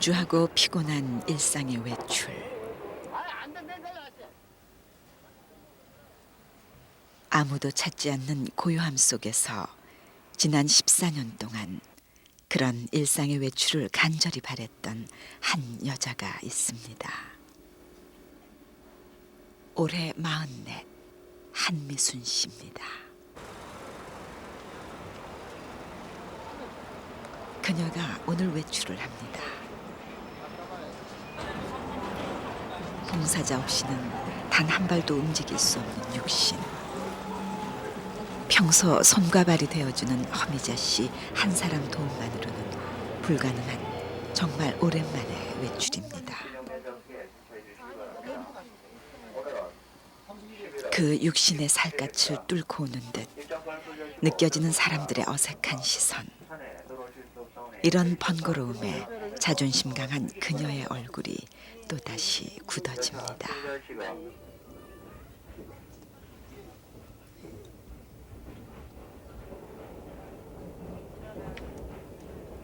분주하고 피곤한 일상의 외출. 아무도 찾지 않는 고요함 속에서 지난 14년 동안 그런 일상의 외출을 간절히 바랬던 한 여자가 있습니다. 올해 44, 한미순 씨입니다. 그녀가 오늘 외출을 합니다. 봉사자 없이는 단 한 발도 움직일 수 없는 육신. 평소 손과 발이 되어주는 허미자 씨 한 사람 도움만으로는 불가능한 정말 오랜만의 외출입니다. 그 육신의 살갗을 뚫고 오는 듯 느껴지는 사람들의 어색한 시선. 이런 번거로움에 자존심 강한 그녀의 얼굴이 또다시 굳어집니다.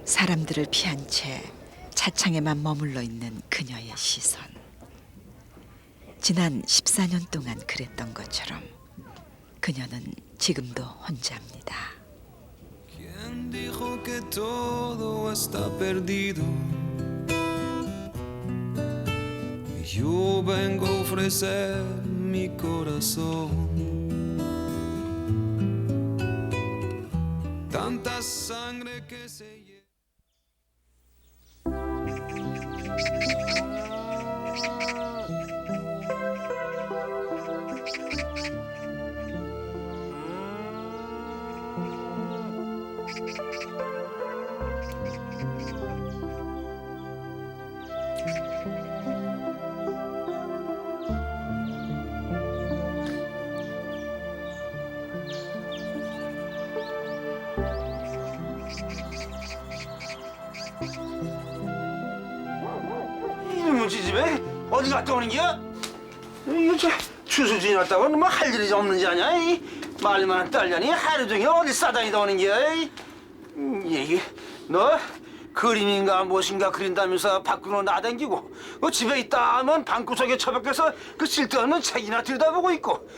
사람들을 피한 채 차창에만 머물러 있는 그녀의 시선. 지난 14년 동안 그랬던 것처럼 그녀는 지금도 혼자입니다. ¿Quién dijo que todo está perdido? Yo vengo a ofrecer mi corazón. Tanta sangre que se lleva. 이놈의 집에 어디 갔다 오는 거야? 이거 저 추수 지났다고 뭐 할 일이 없는지 아냐? 이 말만 딸려니 하루 종일 어디 싸다니다 오는 거야? 이게 너 그림인가 무엇인가 그린다면서 밖으로 나댕기고 그 집에 있다 하면 방구석에 처박혀서 그 쓸데없는 책이나 들여다보고 있고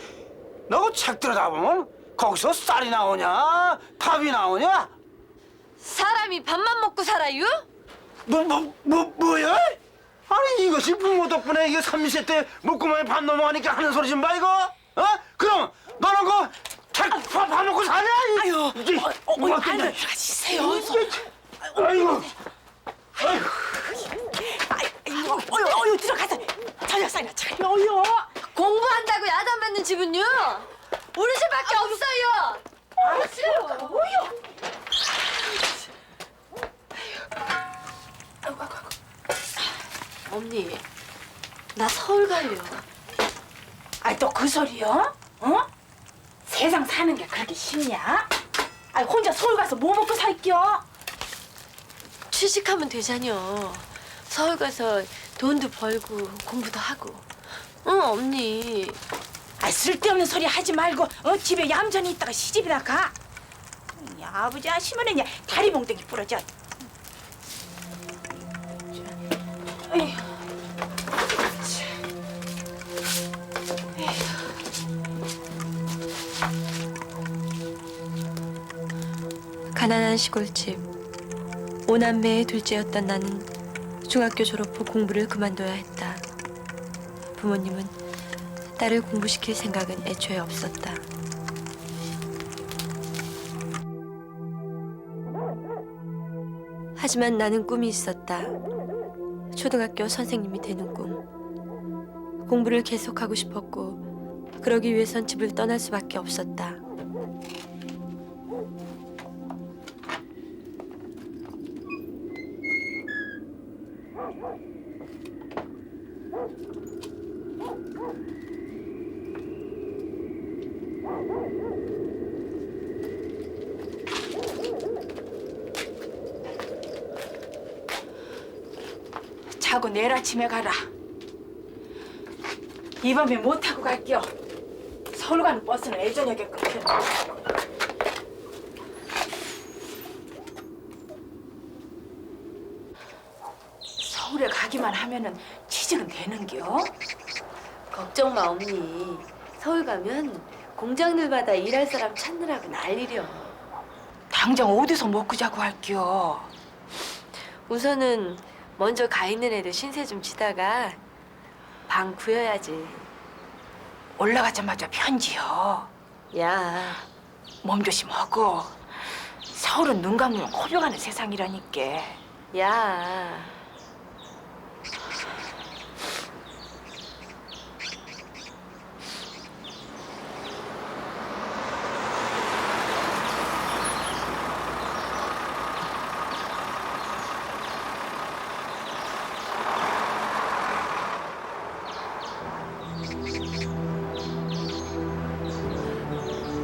너 그 책 들여다보면 거기서 쌀이 나오냐 밥이 나오냐? 사람이 밥만 먹고 살아요? 뭐야? 아니 이것이 부모 덕분에 이게 3세 때 먹고만 밥 넘어가니까 하는 소리 좀 봐 이거? 어? 그럼 너는 밥 먹고 사냐? 아유, 이게 안을 가지세요. 아이고, 아유, 들어가서 저녁상이나 차려요. 공부한다고 야단 받는 집은요? 우리 집밖에 없어요. 알았어요. 언니, 나 서울 가요. 아이 또 그 소리요? 어? 세상 사는 게 그렇게 쉽냐? 아이 혼자 서울 가서 뭐 먹고 살겨? 취직하면 되잖여. 서울 가서 돈도 벌고 공부도 하고. 응, 언니. 아이 쓸데없는 소리 하지 말고 집에 얌전히 있다가 시집이나 가. 아버지 아시면은 다리 몽둥이 부러져. 에휴. 가난한 시골집. 5남매의 둘째였던 나는 중학교 졸업 후 공부를 그만둬야 했다. 부모님은 딸을 공부시킬 생각은 애초에 없었다. 하지만 나는 꿈이 있었다. 초등학교 선생님이 되는 꿈. 공부를 계속하고 싶었고 그러기 위해선 집을 떠날 수밖에 없었다. 자고 내일 아침에 가라. 이 밤에 못 타고 갈게요. 서울 가는 버스는 애저녁에 끊겨. 가기만 하면은 취직은 되는겨? 걱정 마 언니. 서울 가면 공장들마다 일할 사람 찾느라고 난리려. 당장 어디서 먹고 자고 할겨? 우선은 먼저 가 있는 애들 신세 좀 지다가 방 구해야지. 올라가자마자 편지요. 야, 몸 조심하고. 서울은 눈 감으면 코벼가는 세상이라니까. 야.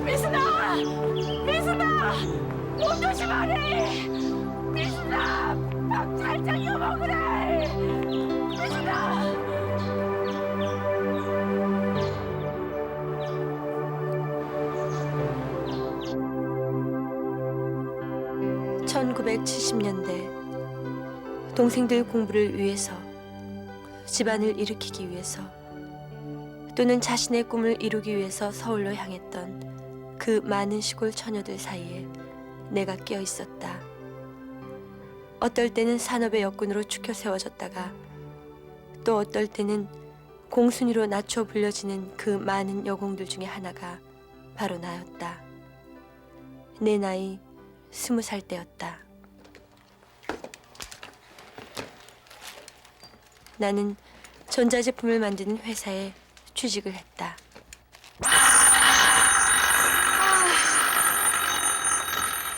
미순아! 미순아! 몸 조심하래! 미순아! 밥 잘 챙겨 먹으래! 미순아! 1970년대 동생들 공부를 위해서, 집안을 일으키기 위해서, 또는 자신의 꿈을 이루기 위해서 서울로 향했던 그 많은 시골 처녀들 사이에 내가 끼어 있었다. 어떨 때는 산업의 역군으로 축혀 세워졌다가 또 어떨 때는 공순이로 낮춰 불려지는 그 많은 여공들 중에 하나가 바로 나였다. 내 나이 20살 때였다. 나는 전자제품을 만드는 회사에 취직을 했다.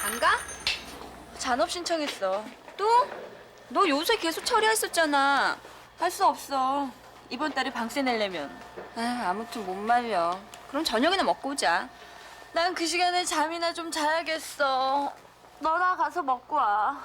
안 가? 잔업 신청했어. 또? 너 요새 계속 처리했었잖아. 할 수 없어. 이번 달에 방세 내려면. 아무튼 못 말려. 그럼 저녁이나 먹고 오자. 난 그 시간에 잠이나 좀 자야겠어. 너나 가서 먹고 와.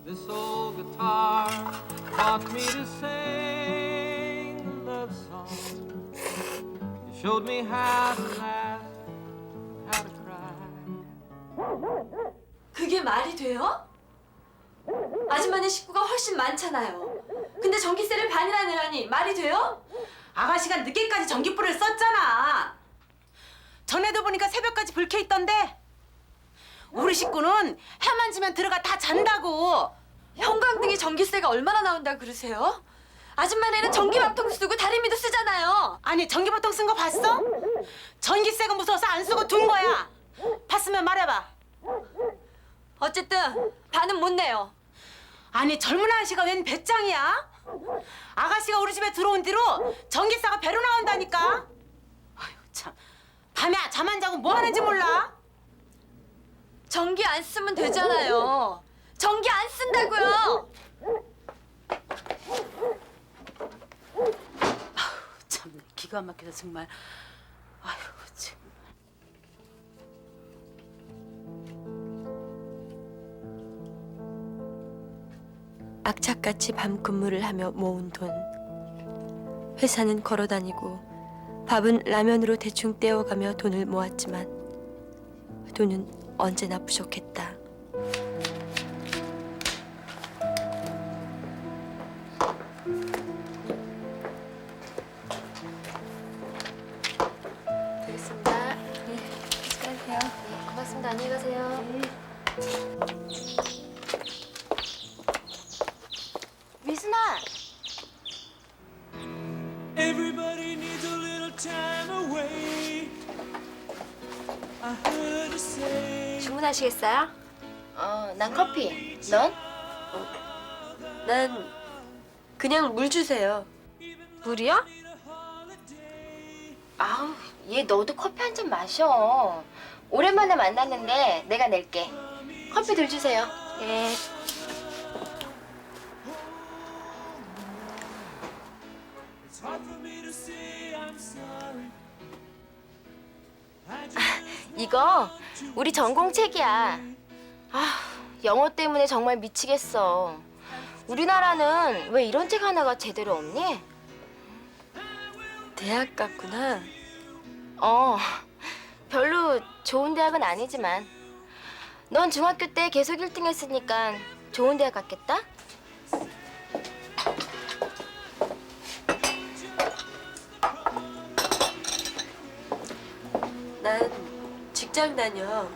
This old guitar taught me to sing a love song. It showed me how to laugh, how to cry. 그게 말이 돼요? 아줌마네 식구가 훨씬 많잖아요. 근데 전기세를 반이나 내라니 말이 돼요? 아가씨가 늦게까지 전기불을 썼잖아. 전에도 보니까 새벽까지 불 켜 있던데. 우리 식구는 해만 지면 들어가 다 잔다고. 형광등이 전기세가 얼마나 나온다 그러세요? 아줌마네는 전기밥통 쓰고 다리미도 쓰잖아요. 아니 전기밥통 쓴 거 봤어? 전기세가 무서워서 안 쓰고 둔 거야. 봤으면 말해봐. 어쨌든 반은 못 내요. 아니 젊은 아저씨가 웬 배짱이야? 아가씨가 우리 집에 들어온 뒤로 전기세가 배로 나온다니까. 아유 참. 밤에 잠 안 자고 뭐 하는지 몰라? 전기 안 쓰면 되잖아요. 전기 안 쓴다고요. 참 기가 막혀서 정말. 아유 참. 악착같이 밤 근무를 하며 모은 돈. 회사는 걸어다니고 밥은 라면으로 대충 떼어가며 돈을 모았지만 돈은 언제나 부족했다. 알겠습니다. 수고하세요. 네, 고맙습니다. 안녕히 가세요. 미순아! Everybody needs a little time away. I heard you say. 주문하시겠어요? 난 커피. 넌? 난 그냥 물 주세요. 물이요? 아우, 얘 너도 커피 한 잔 마셔. 오랜만에 만났는데 내가 낼게. 커피 들 주세요. 예. 이거 우리 전공책이야. 아, 영어 때문에 정말 미치겠어. 우리나라는 왜 이런 책 하나가 제대로 없니? 대학 같구나. 별로 좋은 대학은 아니지만 넌 중학교 때 계속 1등 했으니까 좋은 대학 갔겠다? 난 직장 다녀.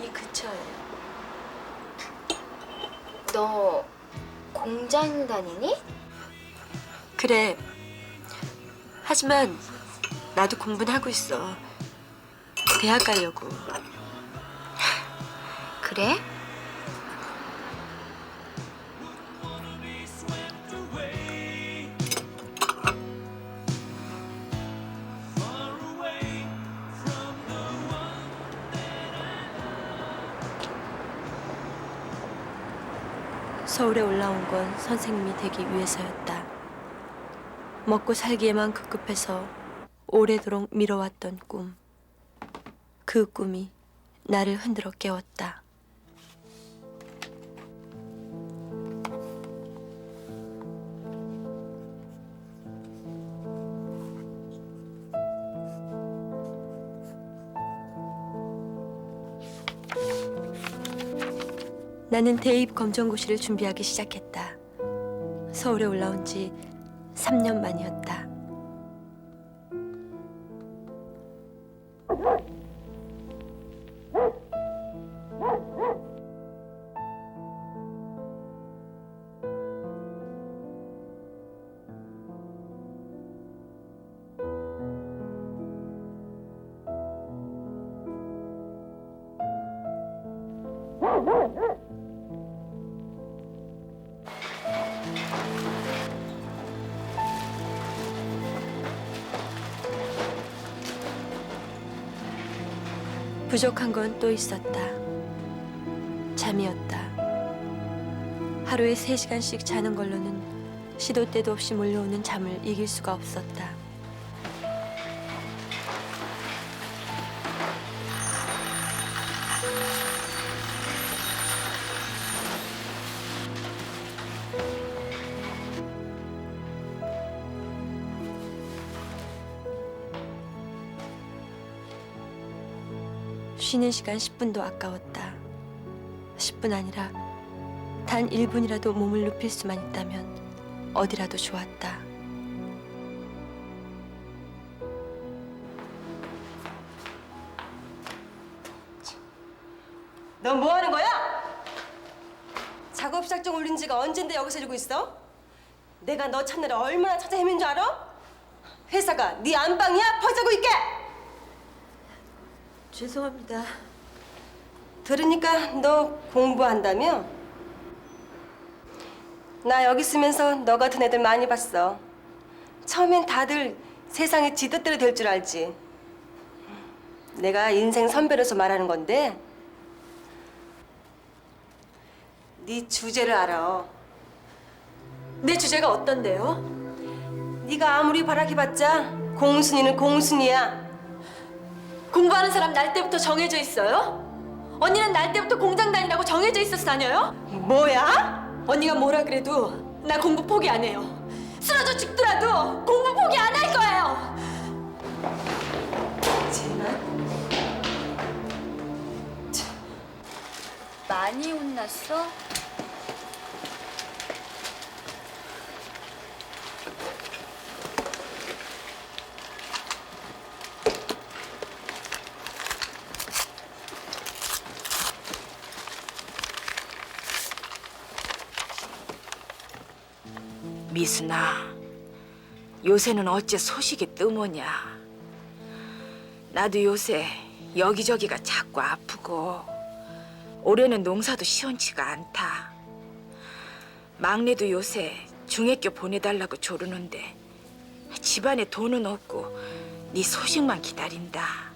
이 근처에. 너 공장 다니니? 그래. 하지만 나도 공부는 하고 있어. 대학 가려고. 그래? 서울에 올라온 건 선생님이 되기 위해서였다. 먹고 살기에만 급급해서 오래도록 미뤄왔던 꿈. 그 꿈이 나를 흔들어 깨웠다. 나는 대입 검정고시를 준비하기 시작했다. 서울에 올라온 지 3년 만이었다. 부족한 건 또 있었다. 잠이었다. 하루에 3시간씩 자는 걸로는 시도 때도 없이 몰려오는 잠을 이길 수가 없었다. 쉬는 시간 10분도 아까웠다. 10분 아니라 단 1분이라도 몸을 눕힐 수만 있다면 어디라도 좋았다. 넌 뭐 하는 거야? 작업 시작장 올린 지가 언젠데 여기서 이러고 있어? 내가 너 찾느라 얼마나 찾아 헤맨 줄 알아? 회사가 네 안방이야? 벌써고 있게! 죄송합니다. 들으니까 너 공부한다며? 나 여기 있으면서 너 같은 애들 많이 봤어. 처음엔 다들 세상에 지 뜻대로 될 줄 알지. 내가 인생 선배로서 말하는 건데 네 주제를 알아. 내 주제가 어떤데요? 네가 아무리 바라기봤자 공순이는 공순이야. 공부하는 사람 날 때부터 정해져 있어요? 언니는 날 때부터 공장 다니라고 정해져 있어서 다녀요? 뭐야? 언니가 뭐라 그래도 나 공부 포기 안 해요. 쓰러져 죽더라도 공부 포기 안 할 거예요. 많이 혼났어? 미순아, 요새는 어째 소식이 뜸하냐. 나도 요새 여기저기가 자꾸 아프고 올해는 농사도 시원치가 않다. 막내도 요새 중학교 보내달라고 조르는데 집안에 돈은 없고 네 소식만 기다린다.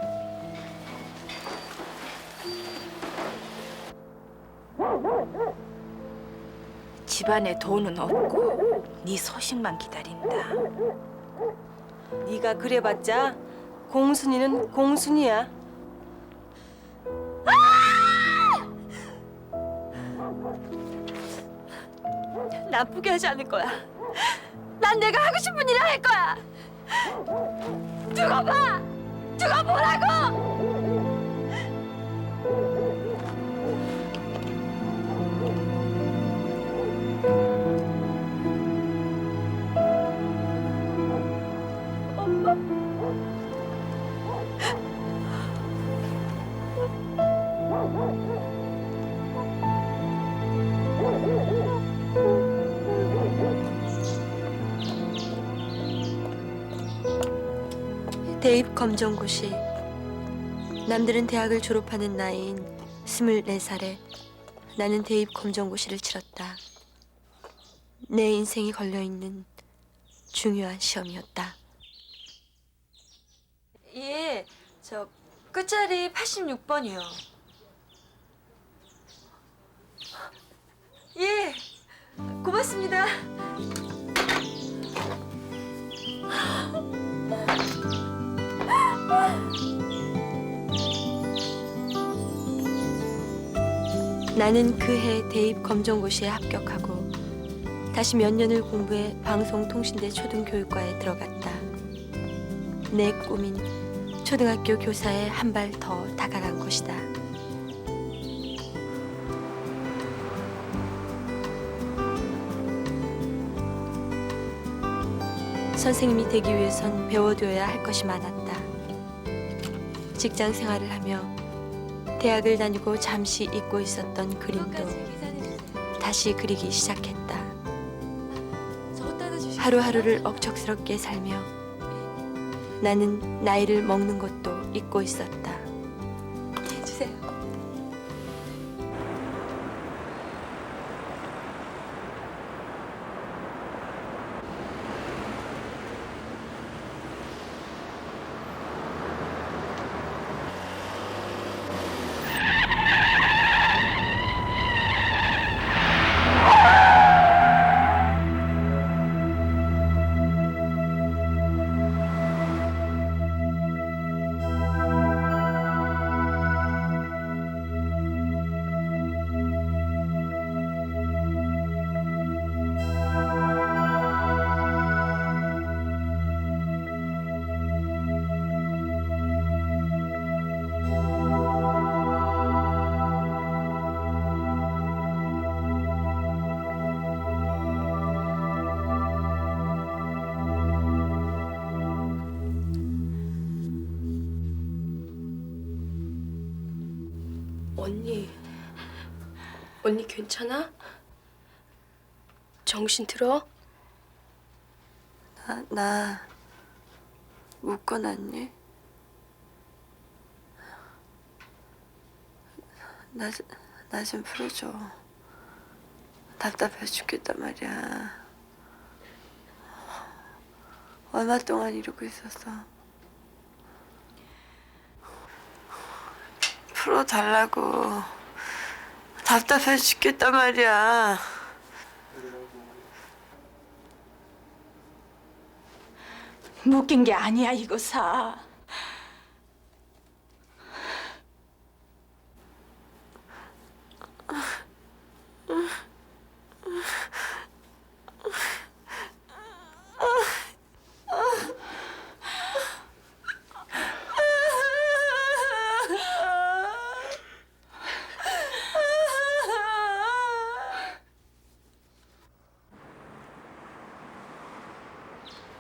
집안에 돈은 없고 네 소식만 기다린다. 네가 그래봤자 공순이는 공순이야. 나쁘게 하지 않을 거야. 난 내가 하고 싶은 일을 할 거야. 두고 봐. 두고 보라고. 대입 검정고시. 남들은 대학을 졸업하는 나이인 24살에 나는 대입 검정고시를 치렀다. 내 인생이 걸려있는 중요한 시험이었다. 예, 저 끝자리 86번이요. 예, 고맙습니다. 나는 그해 대입 검정고시에 합격하고 다시 몇 년을 공부해 방송통신대 초등교육과에 들어갔다. 내 꿈인 초등학교 교사에 한 발 더 다가간 것이다. 선생님이 되기 위해선 배워둬야 할 것이 많았다. 직장 생활을 하며 대학을 다니고 잠시 잊고 있었던 그림도 다시 그리기 시작했다. 하루하루를 억척스럽게 살며 나는 나이를 먹는 것도 잊고 있었다. 해주세요. 언니 괜찮아? 정신 들어? 나 묶어놨니? 나 좀 풀어줘. 답답해 죽겠단 말이야. 얼마 동안 이러고 있었어. 풀어달라고. 답답해 죽겠단 말이야. 묶인 게 아니야, 이거사.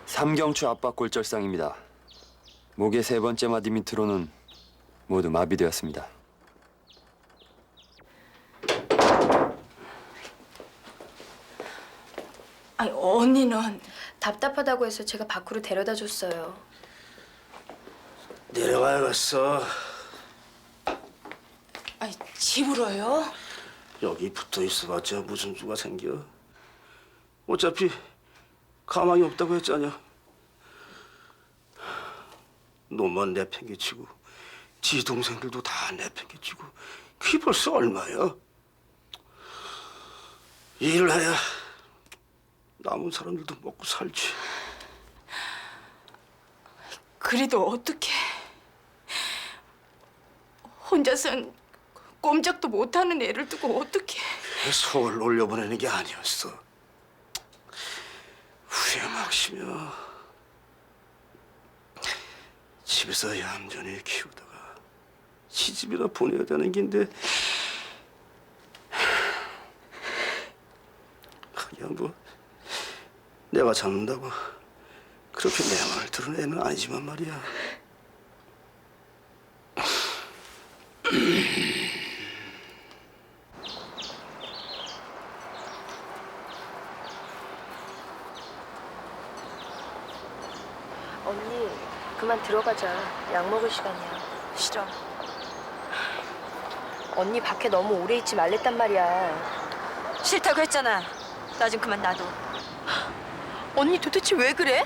삼경추 압박 골절상입니다. 목의 세 번째 마디 밑으로는 모두 마비되었습니다. 아니 언니는 답답하다고 해서 제가 밖으로 데려다 줬어요. 내려가야겠어. 아니 집으로요? 여기 붙어 있어봤자 무슨 수가 생겨. 어차피 가망이 없다고 했잖아. 놈만 내팽개치고 지 동생들도 다 내팽개치고 그게 벌써 얼마야? 일을 해야 남은 사람들도 먹고 살지. 그래도 어떻게 혼자선 꼼짝도 못하는 애를 두고 어떻게? 서울 올려보내는 게 아니었어. 돌아가시며 집에서 얌전히 키우다가 시집이나 보내야 되는 긴데 그냥 뭐 내가 잡는다고 그렇게 내 말 들은 애는 아니지만 말이야. 언니, 그만 들어가자. 약 먹을 시간이야. 싫어. 언니 밖에 너무 오래 있지 말랬단 말이야. 싫다고 했잖아. 나 좀 그만 놔둬. 언니 도대체 왜 그래?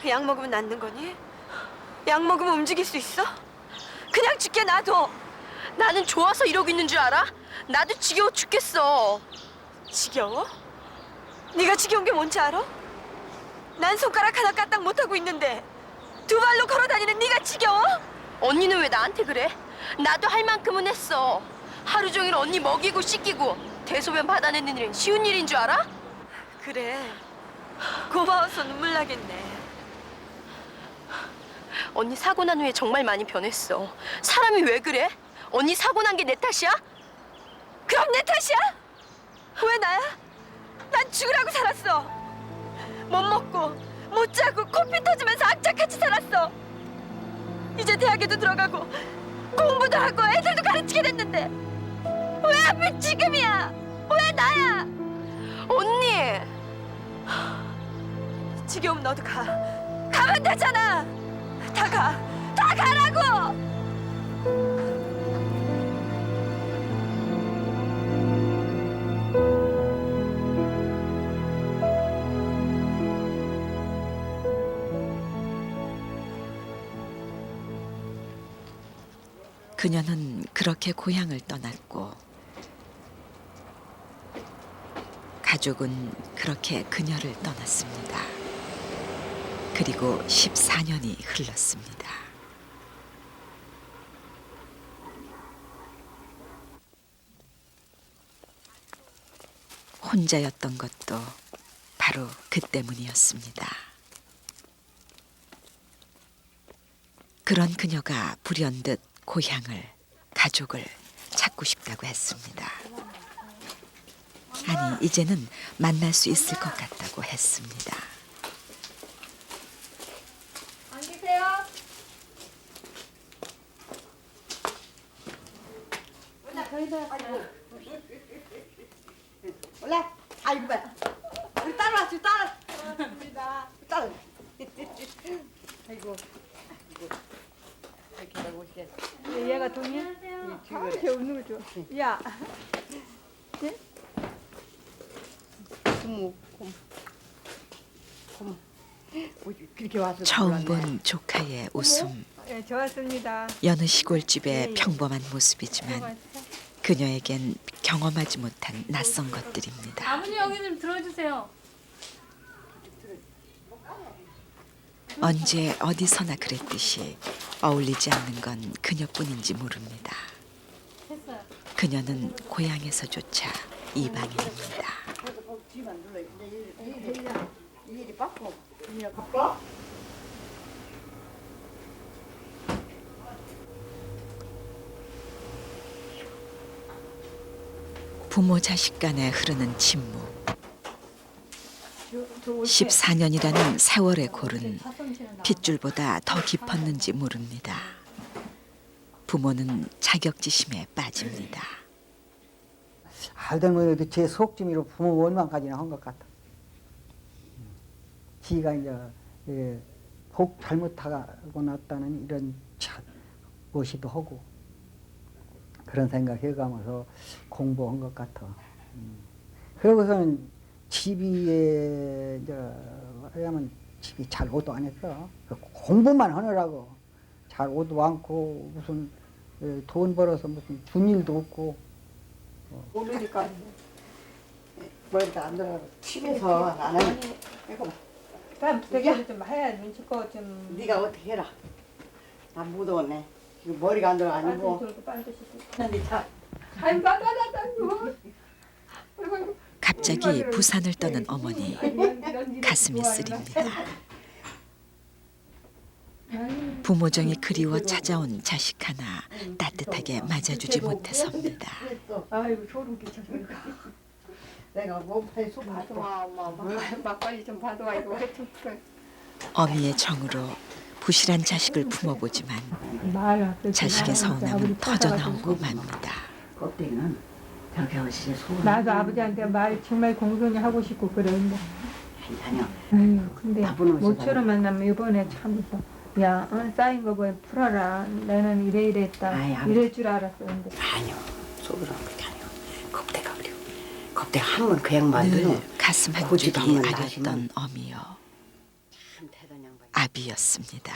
약 먹으면 낫는 거니? 약 먹으면 움직일 수 있어? 그냥 죽게 놔둬. 나는 좋아서 이러고 있는 줄 알아? 나도 지겨워 죽겠어. 지겨워? 네가 지겨운 게 뭔지 알아? 난 손가락 하나 까딱 못하고 있는데 두 발로 걸어다니는 네가 지겨워? 언니는 왜 나한테 그래? 나도 할 만큼은 했어. 하루 종일 언니 먹이고 씻기고 대소변 받아내는 일은 쉬운 일인 줄 알아? 그래. 고마워서 눈물 나겠네. 언니 사고 난 후에 정말 많이 변했어. 사람이 왜 그래? 언니 사고 난 게 내 탓이야? 그럼 내 탓이야? 왜 나야? 난 죽으라고 살았어. 못 먹고 못 자고 코피 터지면서 악착같이 살았어. 이제 대학에도 들어가고 공부도 하고 애들도 가르치게 됐는데 왜 하필 지금이야? 왜 나야? 언니! 지겨우면 너도 가. 가면 되잖아. 다 가. 다 가라고. 그녀는 그렇게 고향을 떠났고 가족은 그렇게 그녀를 떠났습니다. 그리고 14년이 흘렀습니다. 혼자였던 것도 바로 그 때문이었습니다. 그런 그녀가 불현듯 고향을, 가족을 찾고 싶다고 했습니다. 아니, 이제는 만날 수 있을 것 같다고 했습니다. 안 계세요? 올라. 아이고 봐. 우리 딸 왔어, 딸. 딸. 아이고. 얘가 동이야? 아, 쟤 웃는 거 좋아. 야. 네? 고모. 그렇게 와서 처음 본 조카의 웃음. 예, 좋았습니다. 여느 시골집의 평범한 모습이지만 그녀에겐 경험하지 못한 낯선 것들입니다. 아버님 여기 좀 들어주세요. 언제 어디서나 그랬듯이 어울리지 않는 건 그녀뿐인지 모릅니다. 됐어요. 그녀는 고향에서조차 이방인입니다. 일이 바빠. 부모 자식 간에 흐르는 침묵. 14년이라는 세월의 골은 핏줄보다 더 깊었는지 모릅니다. 부모는 자격지심에 빠집니다. 알던 거에도 제 속짐으로 부모 원망까지는 한 것 같아. 지가 이제 복 잘못하고 났다는 이런 무엇이도 하고 그런 생각해가면서 공부한 것 같아. 그러고서는 집이 이제 하면 집이 잘 오도 안 했어. 공부만 하느라고 잘 오도 않고 무슨 돈 벌어서 무슨 준 일도 없고. 모르니까 머리가 안 들어. 집에서 나는 이거 다음 대결 좀 해야 눈치껏 좀. 네가 어떻게 해라. 난 무더웠네. 지금 머리가 안 들어 아니고. 돌고 빨리 씻고. 근데 자. 아이 나나나나. 갑 갑자기 부산을 떠는 어머니 가슴이 쓰립니다. 부모정이 그리워 찾아온 자식 하나 따뜻하게 맞아주지 못해서입니다. 아이고 소름 끼쳐. 내가 몸팔 속 가져와 엄마 막걸리 좀 받아와 이거 해좀 풀어. 어미의 정으로 부실한 자식을 품어보지만 자식의 서운함은 터져나오고 맙니다. 껍데기는 저렇게 어시에 속. 나도 아버지한테 말 정말 공손히 하고 싶고 그러는데. 괜찮아. 아유 근데 나쁜 옷이 모처럼 만나면 이번에 참 야 쌓인 거 보여 풀어라. 나는 이랬다. 이럴 줄 알았어. 근데 아니요. 속으로 그렇게 아니요. 껍데가 그려. 껍데가 한 번 그냥 만들어. 늘 가슴 한쪽이 아렸던 어미여 아비였습니다.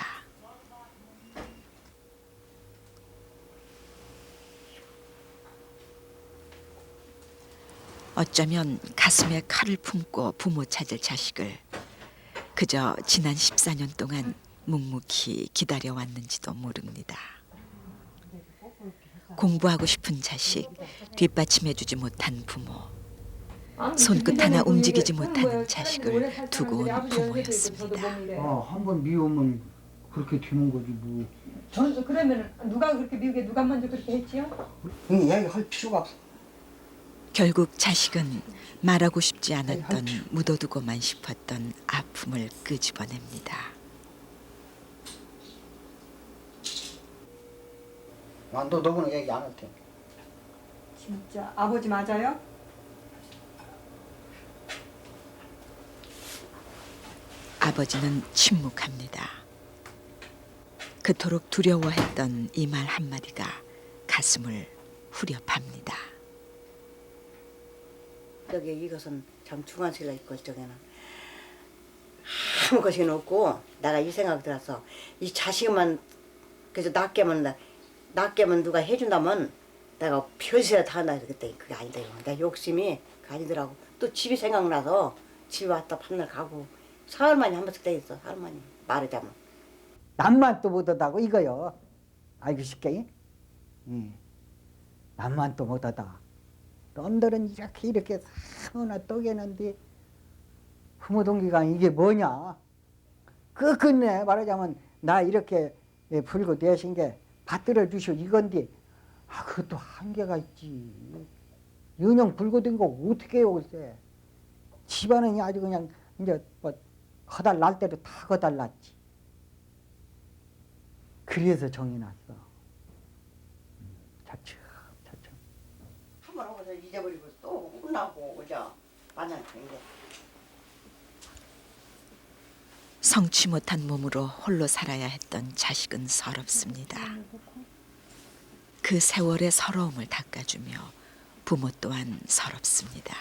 어쩌면 가슴에 칼을 품고 부모 찾을 자식을 그저 지난 14년 동안 묵묵히 기다려왔는지도 모릅니다. 공부하고 싶은 자식, 뒷받침해주지 못한 부모, 손끝 하나 움직이지 못하는 자식을 두고 온 부모였습니다. 한번 미우면 그렇게 되는 거지 뭐. 그러면 누가 그렇게 미우게 누가 먼저 그렇게 했지요? 얘기할 필요가 없어. 결국 자식은 말하고 싶지 않았던 묻어두고만 싶었던 아픔을 끄집어냅니다. 난도 너는 얘기 안 할게. 진짜 아버지 맞아요? 아버지는 침묵합니다. 그토록 두려워했던 이 말 한마디가 가슴을 후렵합니다. 여기 이것은 참 중환실에 있고 저기는 아무 것이 없고 내가 이 생각 들어서 이 자식만 그래서 낫게만 누가 해준다면 내가 별시라도 한다 그랬더니 그게 아니다. 내 욕심이 아니더라고. 또 집이 생각나서 집에 왔다 밤날 가고 사흘만에 한 번씩 돼 있어. 사흘만에 말하자면. 남만 또 못하다고 이거요. 알고 싶게? 남만 또 못하다. 놈들은 이렇게 사나 떠개는데 부모 동기가 이게 뭐냐? 끝내 말하자면 나 이렇게 불고 내신 게 받들어 주시오 이건데 그것도 한계가 있지. 연영 불고 된 거 어떻게 해요 글쎄. 집안은 아주 그냥 이제 뭐 거달 날 대로 다 거달 났지. 그래서 정이 났어. 차츰. 한번 오고서 잊어버리고 또 혼나고 오자. 만나는 게. 성취 못한 몸으로 홀로 살아야 했던 자식은 서럽습니다. 그 세월의 서러움을 닦아주며 부모 또한 서럽습니다.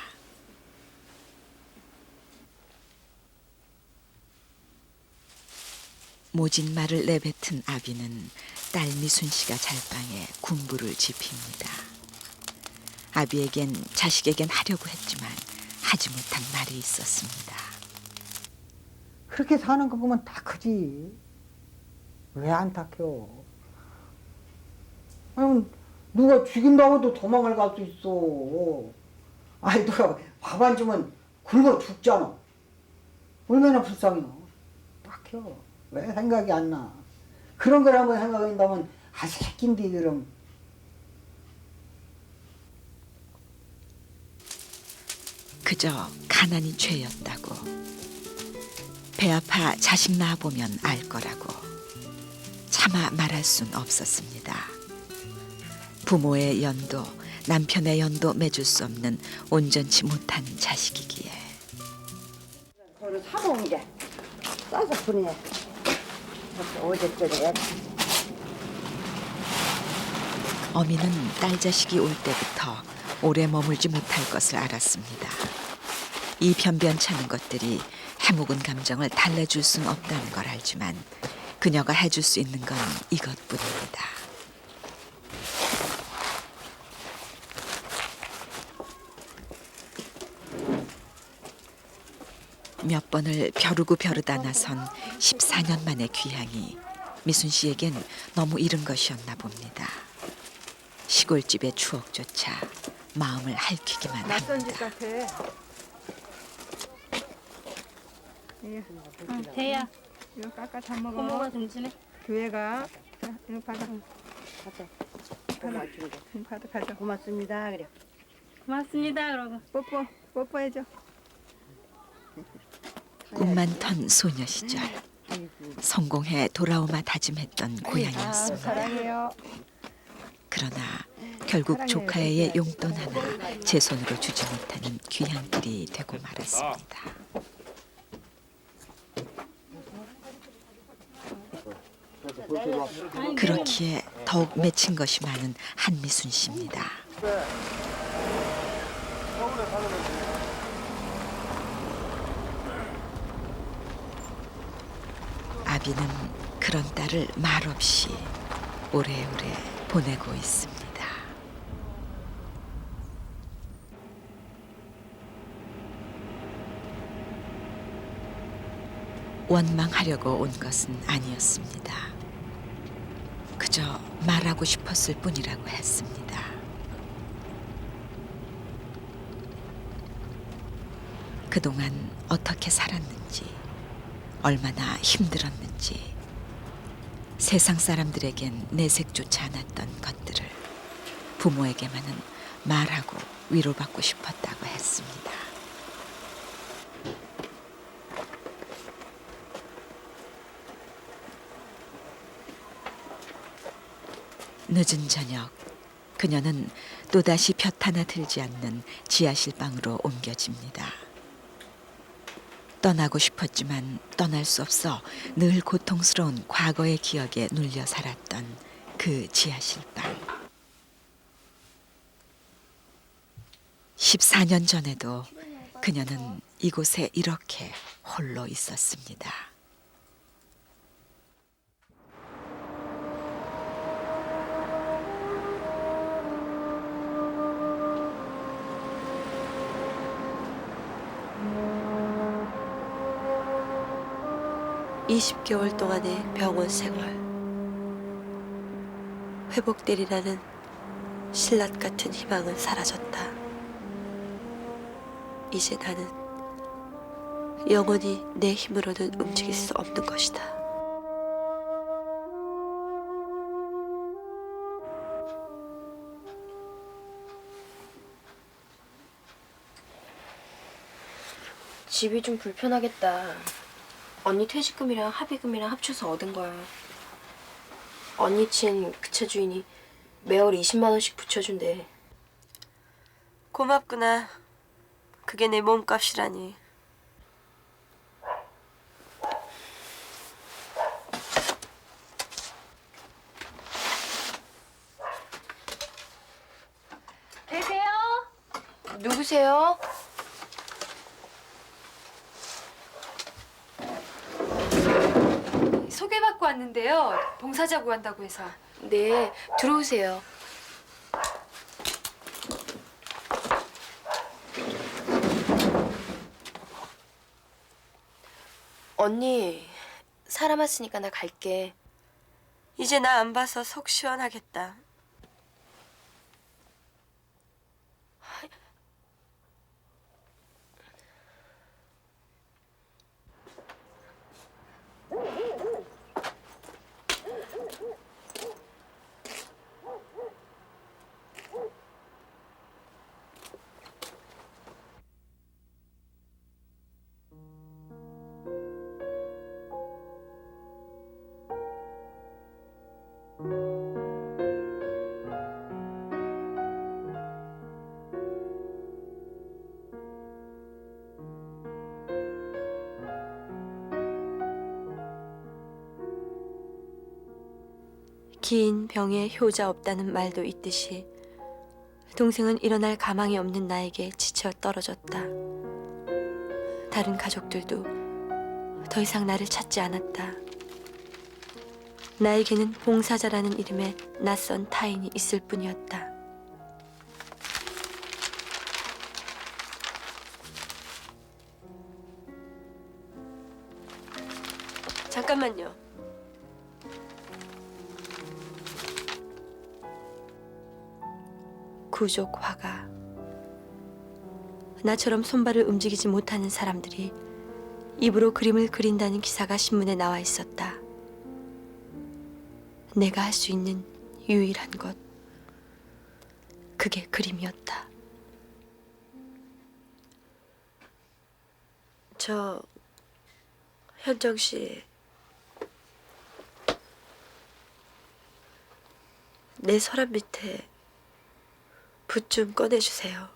모진 말을 내뱉은 아비는 딸 미순 씨가 잘방에 군부를 지핍니다. 아비에겐 자식에겐 하려고 했지만 하지 못한 말이 있었습니다. 그렇게 사는 거 보면 다 크지. 왜 안 닦여? 아니, 누가 죽인다고 해도 도망을 갈 수 있어. 아니, 누가 밥 안 주면 굶어 죽잖아. 얼마나 불쌍해. 닦여. 왜 생각이 안 나? 그런 걸 한번 생각한다면, 새끼인데, 그럼. 그저 가난이 죄였다고. 배 아파 자식 낳아보면 알 거라고. 차마 말할 순 없었습니다. 부모의 연도, 남편의 연도 맺을 수 없는 온전치 못한 자식이기에. 그거를 사먹은 게 싸서 보내. 어제저래. 어미는 딸 자식이 올 때부터 오래 머물지 못할 것을 알았습니다. 이 변변찮은 것들이 해묵은 감정을 달래줄 순 없다는 걸 알지만 그녀가 해줄 수 있는 건 이것뿐입니다. 몇 번을 벼르고 벼르다 나선 14년 만의 귀향이 미순 씨에겐 너무 이른 것이었나 봅니다. 시골집의 추억조차 마음을 핥히기만 낯선 합니다. 집 같아. 응, 대야. 이거 깎아 다 먹어. 고모가 좀 주네. 교회가. 자, 이거 받아. 받아. 가져. 고맙습니다. 그래. 고맙습니다. 그러고 뽀뽀해줘. 꿈만 턴 소녀 시절 성공해 돌아오마 다짐했던 고향이었습니다. 사랑해요. 그러나 결국 조카의 용돈 하나 제 손으로 주지 못하는 귀한 길이 되고 말았습니다. 그렇기에 더욱 맺힌 것이 많은 한미순 씨입니다. 아비는 그런 딸을 말없이 오래오래 보내고 있습니다. 원망하려고 온 것은 아니었습니다. 그저 말하고 싶었을 뿐이라고 했습니다. 그동안 어떻게 살았는지, 얼마나 힘들었는지, 세상 사람들에겐 내색조차 않았던 것들을 부모에게만은 말하고 위로받고 싶었다고 했습니다. 늦은 저녁, 그녀는 또다시 볕 하나 들지 않는 지하실 방으로 옮겨집니다. 떠나고 싶었지만 떠날 수 없어 늘 고통스러운 과거의 기억에 눌려 살았던 그 지하실 방. 14년 전에도 그녀는 이곳에 이렇게 홀로 있었습니다. 음. 20개월 동안의 병원 생활. 회복되리라는 신라 같은 희망은 사라졌다. 이제 나는 영원히 내 힘으로는 움직일 수 없는 것이다. 집이 좀 불편하겠다. 언니 퇴직금이랑 합의금이랑 합쳐서 얻은 거야. 언니 친 그 차 주인이 매월 20만 원씩 붙여준대. 고맙구나. 그게 내 몸값이라니. 계세요? 누구세요? 소개받고 왔는데요. 봉사자 구한다고 해서. 네, 들어오세요. 언니, 사람 왔으니까 나 갈게. 이제 나 안 봐서 속 시원하겠다. 긴 병에 효자 없다는 말도 있듯이 동생은 일어날 가망이 없는 나에게 지쳐 떨어졌다. 다른 가족들도 더 이상 나를 찾지 않았다. 나에게는 봉사자라는 이름의 낯선 타인이 있을 뿐이었다. 잠깐만요. 구족 화가. 나처럼 손발을 움직이지 못하는 사람들이 입으로 그림을 그린다는 기사가 신문에 나와 있었다. 내가 할 수 있는 유일한 것, 그게 그림이었다. 저 현정 씨, 내 서랍 밑에 붓 좀 꺼내주세요.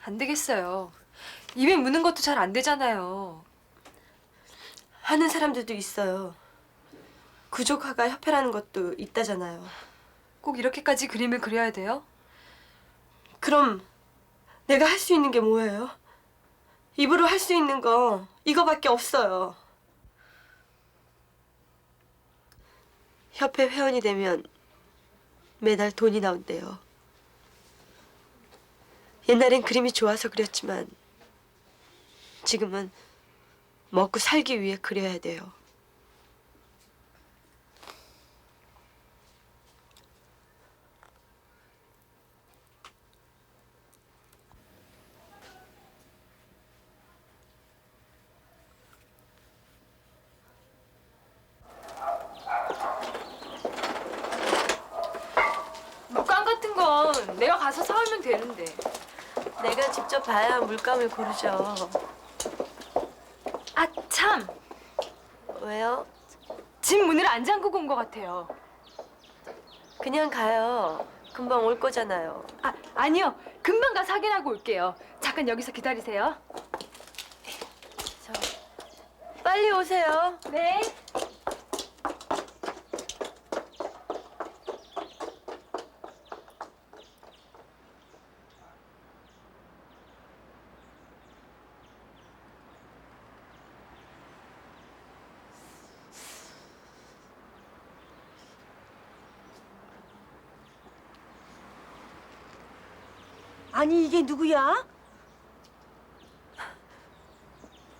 안 되겠어요. 입에 무는 것도 잘 안 되잖아요. 하는 사람들도 있어요. 구조화가 협회라는 것도 있다잖아요. 꼭 이렇게까지 그림을 그려야 돼요? 그럼 내가 할 수 있는 게 뭐예요? 입으로 할 수 있는 거 이거밖에 없어요. 협회 회원이 되면 매달 돈이 나온대요. 옛날엔 그림이 좋아서 그렸지만 지금은 먹고 살기 위해 그려야 돼요. 물감 같은 건 내가 가서 사오면 되는데. 내가 직접 봐야 물감을 고르죠. 아, 참! 왜요? 집 문을 안 잠그고 온 것 같아요. 그냥 가요. 금방 올 거잖아요. 아, 아니요. 금방 가서 확인하고 올게요. 잠깐 여기서 기다리세요. 빨리 오세요. 네. 아니 이게 누구야?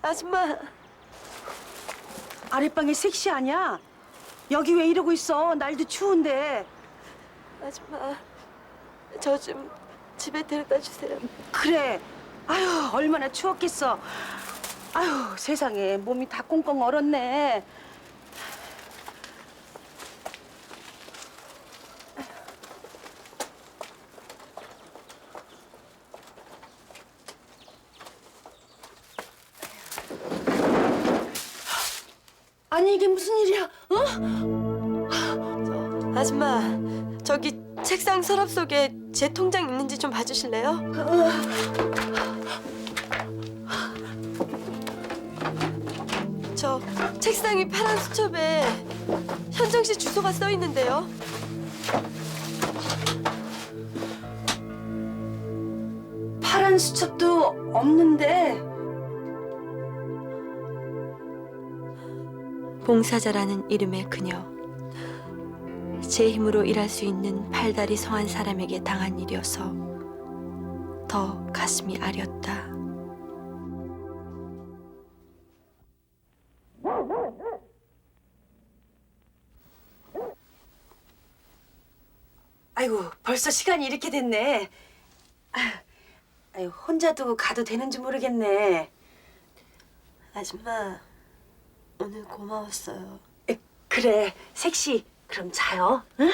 아줌마. 아랫방에 섹시 아니야? 여기 왜 이러고 있어? 날도 추운데. 아줌마, 저 좀 집에 데려다 주세요. 그래. 아유 얼마나 추웠겠어. 아유 세상에 몸이 다 꽁꽁 얼었네. 아니 이게 무슨 일이야? 어? 아줌마, 저기 책상 서랍 속에 제 통장 있는지 좀 봐주실래요? 저 책상 위 파란 수첩에 현정 씨 주소가 써 있는데요. 파란 수첩도 없는데. 봉사자라는 이름의 그녀. 제 힘으로 일할 수 있는 팔다리 성한 사람에게 당한 일이어서 더 가슴이 아렸다. 아이고 벌써 시간이 이렇게 됐네. 아유 혼자 두고 가도 되는지 모르겠네. 아줌마, 오늘 고마웠어요. 그래 섹시. 그럼 자요. 응?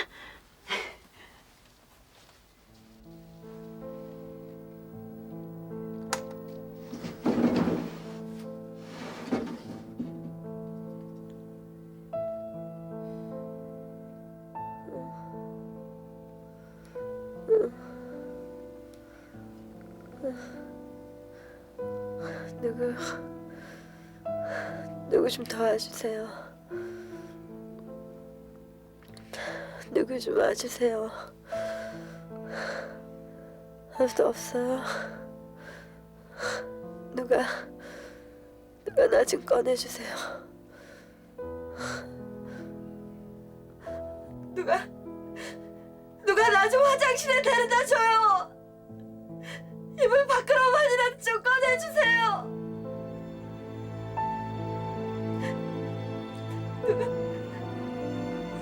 누구 좀 도와주세요. 누구 좀 와주세요. 아무도 없어요. 누가 나 좀 꺼내주세요. 누가 나 좀 화장실에 데려다 줘요. 이불 밖으로만이라도 좀 꺼내주세요.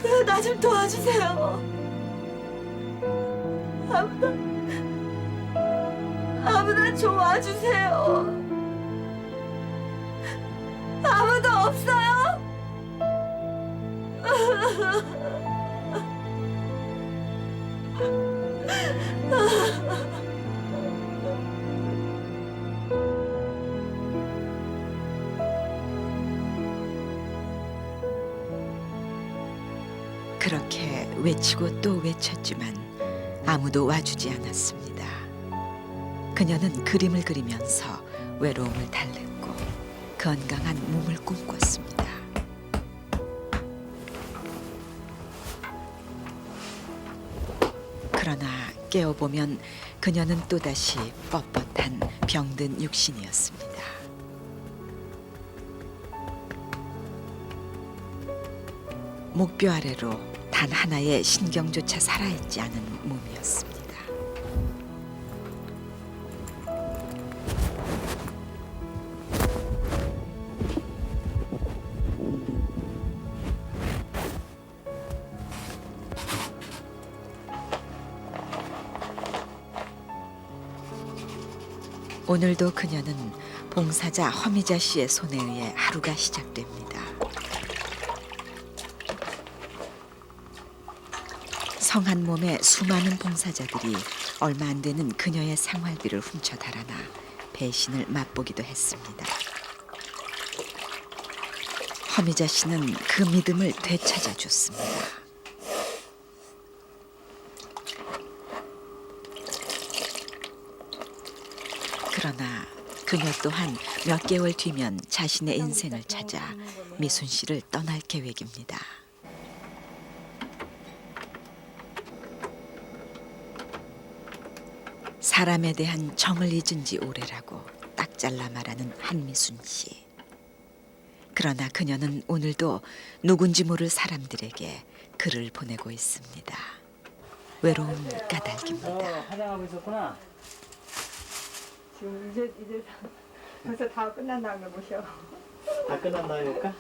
누가 나 좀 도와주세요. 아무나 좀 와주세요. 아무도 없어요? 그렇게 외치고 또 외쳤지만 아무도 와주지 않았습니다. 그녀는 그림을 그리면서 외로움을 달랬고 건강한 몸을 꿈꿨습니다. 그러나 깨어보면 그녀는 또다시 뻣뻣한 병든 육신이었습니다. 목뼈 아래로 단 하나의 신경조차 살아있지 않은 몸이었습니다. 오늘도 그녀는 봉사자 허미자 씨의 손에 의해 하루가 시작됩니다. 성한 몸에 수많은 봉사자들이 얼마 안 되는 그녀의 생활비를 훔쳐 달아나 배신을 맛보기도 했습니다. 허미자 씨는 그 믿음을 되찾아 줬습니다. 그러나 그녀 또한 몇 개월 뒤면 자신의 인생을 찾아 미순 씨를 떠날 계획입니다. 사람에 대한 정을 잊은 지 오래라고 딱 잘라 말하는 한미순 씨. 그러나 그녀는 오늘도 누군지 모를 사람들에게 글을 보내고 있습니다. 외로움 까닭입니다. 화장하고 있었구나. 지금 이제 벌써 다 끝난다는 거 보셔. 다 끝났나 볼까?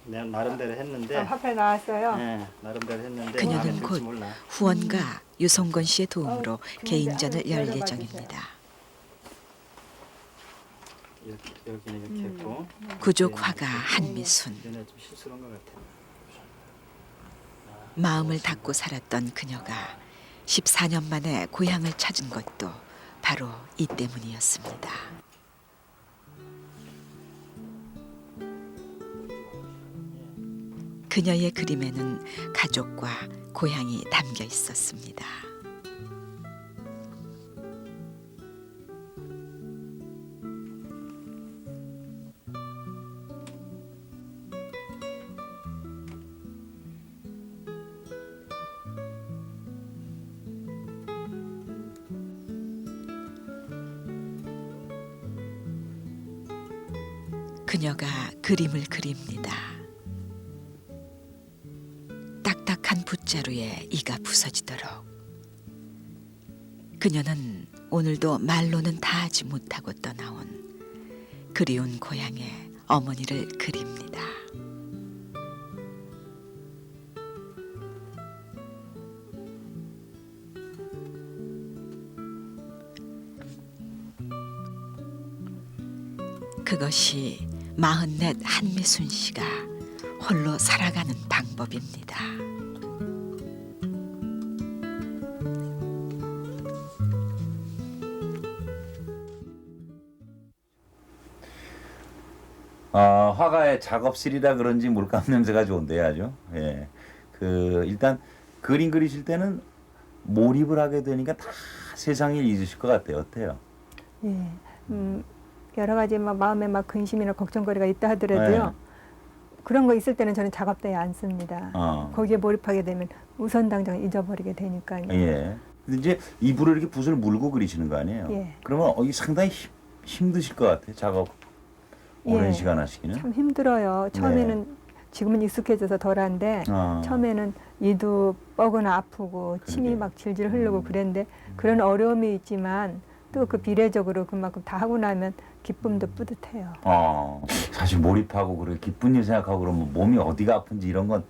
내가 나름대로 했는데. 화폐 나왔어요? 네, 나름대로 했는데. 그녀는 곧 후원가 유성건 씨의 도움으로 개인전을 열 예정입니다. 여기는 이렇게 했고. 구족 화가 한미순. 얘네 좀 실수한 것 같아. 마음을 닫고 살았던 그녀가 14년 만에 고향을 찾은 것도 바로 이 때문이었습니다. 그녀의 그림에는 가족과 고향이 담겨 있었습니다. 그녀가 그림을 그립니다. 딱딱한 붓자루에 이가 부서지도록. 그녀는 오늘도 말로는 다 하지 못하고 떠나온 그리운 고향의 어머니를 그립니다. 그것이 44 한미순 씨가 홀로 살아가는 방법입니다. 화가의 작업실이라 그런지 물감 냄새가 좋은데요, 아주. 예. 일단 그림 그리실 때는 몰입을 하게 되니까 다 세상을 잊으실 것 같아요. 어때요? 예. 여러 가지 마음에 근심이나 걱정거리가 있다 하더라도요. 네. 그런 거 있을 때는 저는 작업대에 안 씁니다. 거기에 몰입하게 되면 우선 당장 잊어버리게 되니까요. 예. 근데 이제 입으로 이렇게 붓을 물고 그리시는 거 아니에요? 예. 그러면 이게 상당히 힘드실 것 같아요. 작업 오랜 예. 시간 하시기는. 참 힘들어요. 처음에는 지금은 익숙해져서 덜한데 처음에는 이도 뻐거나 아프고 침이 막 질질 흐르고 그랬는데 그런 어려움이 있지만 또 그 비례적으로 그만큼 다 하고 나면 기쁨도 뿌듯해요. 사실 몰입하고 그렇게 기쁜 일 생각하고 그러면 몸이 어디가 아픈지 이런 건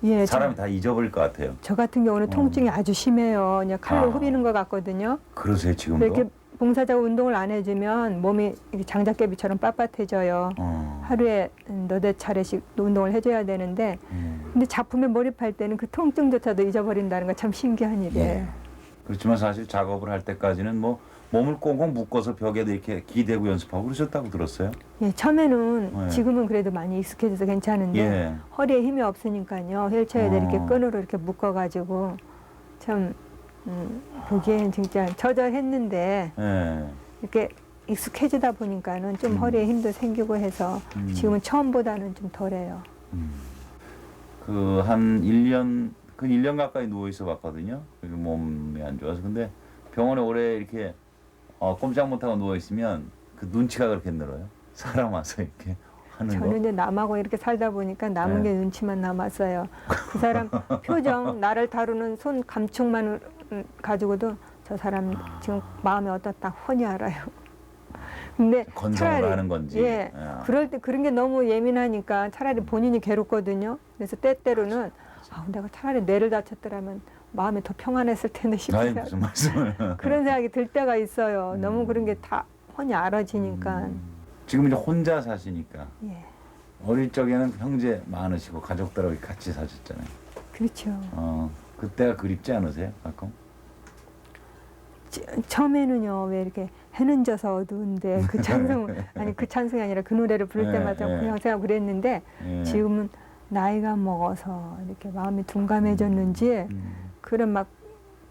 예, 사람이 다 잊어버릴 것 같아요. 저 같은 경우는 통증이 아주 심해요. 그냥 칼로 후비는 것 같거든요. 그러세요 지금도? 이렇게 봉사자가 운동을 안 해주면 몸이 이렇게 장작개비처럼 빳빳해져요. 하루에 너댓 차례씩 운동을 해줘야 되는데 근데 작품에 몰입할 때는 그 통증조차도 잊어버린다는 건 참 신기한 일이에요. 예. 그렇지만 사실 작업을 할 때까지는 뭐 몸을 꽁꽁 묶어서 벽에도 이렇게 기대고 연습하고 그러셨다고 들었어요. 예, 처음에는 예. 지금은 그래도 많이 익숙해져서 괜찮은데 예. 허리에 힘이 없으니까요. 휠체어에다 이렇게 끈으로 이렇게 묶어가지고 참 보기엔 진짜 처절했는데 예. 이렇게 익숙해지다 보니까는 좀 허리에 힘도 생기고 해서 지금은 처음보다는 좀 덜해요. 그 한 1년 그 1년 가까이 누워 있어 봤거든요. 몸이 안 좋아서. 근데 병원에 오래 이렇게 꼼짝 못 하고 누워 있으면 그 눈치가 그렇게 늘어요. 사람 와서 이렇게 하는 거. 저는 이제 남하고 이렇게 살다 보니까 남은 네. 게 눈치만 남았어요. 그 사람 표정, 나를 다루는 손 감촉만 가지고도 저 사람 지금 마음이 어떻다 훤히 알아요. 근데 건성으로 하는 건지. 예, 그럴 때 그런 게 너무 예민하니까 차라리 본인이 괴롭거든요. 그래서 때때로는 내가 차라리 뇌를 다쳤더라면 마음이 더 평안했을 텐데 싶은 생각. 무슨 말씀을. 그런 생각이 들 때가 있어요. 너무 그런 게 다 훤히 알아지니까. 지금 이제 혼자 사시니까. 예. 어릴 적에는 형제 많으시고 가족들하고 같이 사셨잖아요. 그렇죠. 그때가 그립지 않으세요? 가끔? 처음에는요, 왜 이렇게 해는 져서 어두운데 그 찬송, 아니 그 찬송이 아니라 그 노래를 부를 때마다 그냥 생각 그랬는데 지금은 나이가 먹어서 이렇게 마음이 둔감해졌는지 그런 막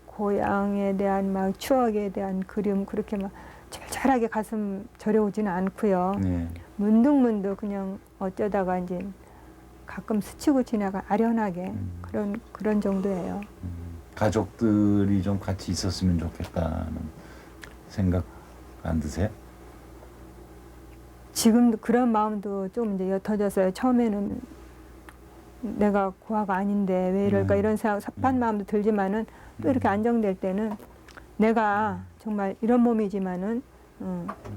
고향에 대한 막 추억에 대한 그리움 그렇게 막 절절하게 가슴 저려오지는 않고요. 문득문득 그냥 어쩌다가 이제 가끔 스치고 지나가 아련하게 그런 정도예요. 가족들이 좀 같이 있었으면 좋겠다는 생각 안 드세요? 지금도 그런 마음도 좀 이제 옅어졌어요. 처음에는 내가 고아가 아닌데 왜 이럴까 이런 생각 섭한 마음도 들지만은 또 이렇게 안정될 때는 내가 정말 이런 몸이지만은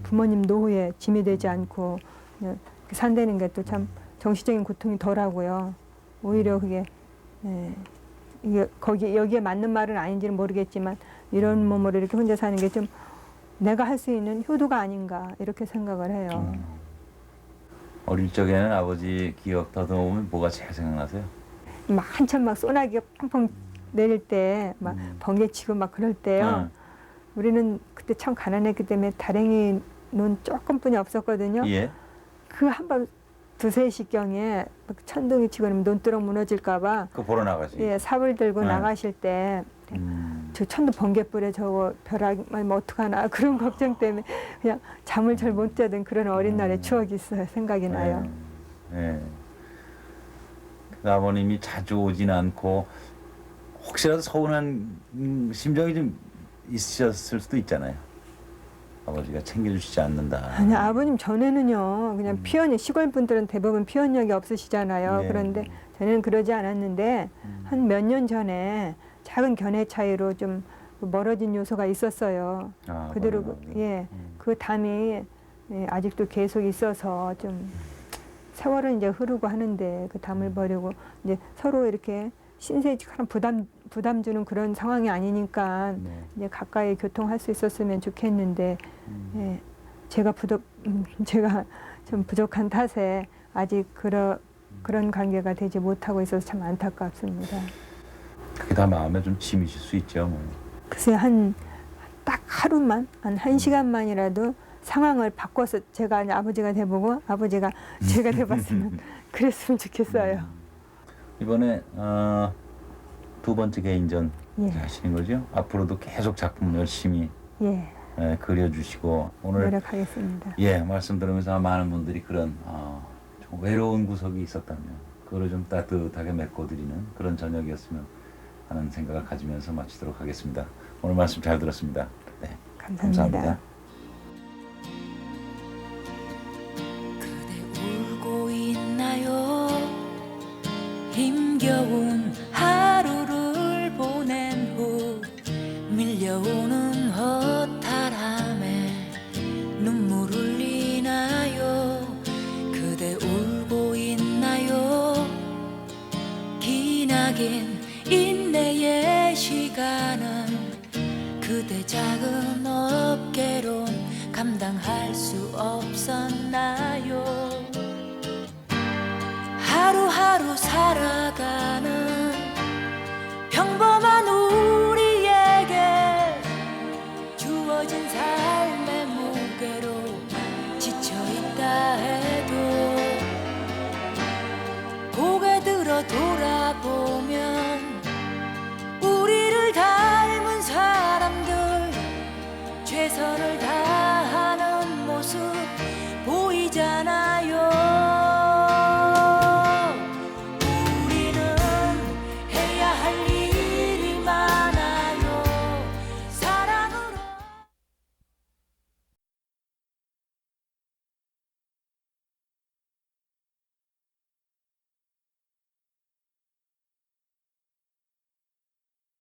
부모님 노후에 짐이 되지 않고 그냥 산다는 게 또 참 정신적인 고통이 덜하고요. 오히려 그게 이게 여기에 맞는 말은 아닌지는 모르겠지만 이런 몸으로 이렇게 혼자 사는 게 좀 내가 할 수 있는 효도가 아닌가 이렇게 생각을 해요. 어릴 적에는 아버지 기억 더듬으면 뭐가 제일 생각나세요? 한참 막 소나기가 펑펑 내릴 때 막 번개치고 막 그럴 때요. 우리는 그때 참 가난했기 때문에 다랭이 눈 조금뿐이 없었거든요. 예. 그 한밤 2, 3시경에 천둥이 치고 그러면 논두렁 무너질까 봐 그거 보러 나가시. 예, 삽을 들고 나가실 때 저 천둥 번개불에 저거 벼락이 뭐 어떡하나 그런 걱정 때문에 그냥 잠을 잘 못 자던 그런 어린 날의 추억이 있어요. 생각이 나요. 예. 그 아버님이 자주 오진 않고 혹시라도 서운한 심정이 좀 있으셨을 수도 있잖아요. 아버지가 챙겨주시지 않는다. 아니 아버님 전에는요 그냥 피언이 시골 분들은 대부분 피언력이 없으시잖아요. 네. 그런데 전에는 그러지 않았는데 한 몇 년 전에 작은 견해 차이로 좀 멀어진 요소가 있었어요. 그대로 그 담이 아직도 계속 있어서 좀 세월은 이제 흐르고 하는데 그 담을 버리고 이제 서로 이렇게 신세지처럼 부담 주는 그런 상황이 아니니까 이제 가까이 교통할 수 있었으면 좋겠는데 제가 좀 부족한 탓에 아직 그런 관계가 되지 못하고 있어서 참 안타깝습니다. 그게 다 마음에 좀 짐이실 수 있죠. 뭐. 글쎄 딱 하루만 한 1시간만이라도 상황을 바꿔서 제가 이제 아버지가 돼보고 아버지가 제가 돼봤으면 그랬으면 좋겠어요. 이번에 2번째 개인전 하시는 거죠? 앞으로도 계속 작품 열심히 그려주시고 오늘 노력하겠습니다. 말씀 들으면서 많은 분들이 그런 좀 외로운 구석이 있었다면 그거를 좀 따뜻하게 메꿔드리는 그런 저녁이었으면 하는 생각을 가지면서 마치도록 하겠습니다. 오늘 말씀 잘 들었습니다. 네, 감사합니다. 울고 있나요? 힘겨운 하루를 보낸 후 밀려오는 허탈함에 눈물 흘리나요? 그대 울고 있나요? 기나긴 인내의 시간은 그대 작은 어깨론 감당할 수 없었나요? 하루하루 살아가는 평범한 우리에게 주어진 삶의 무게로 지쳐있다 해도 고개 들어 돌아보면 우리를 닮은 사람들 최선을 다하는 모습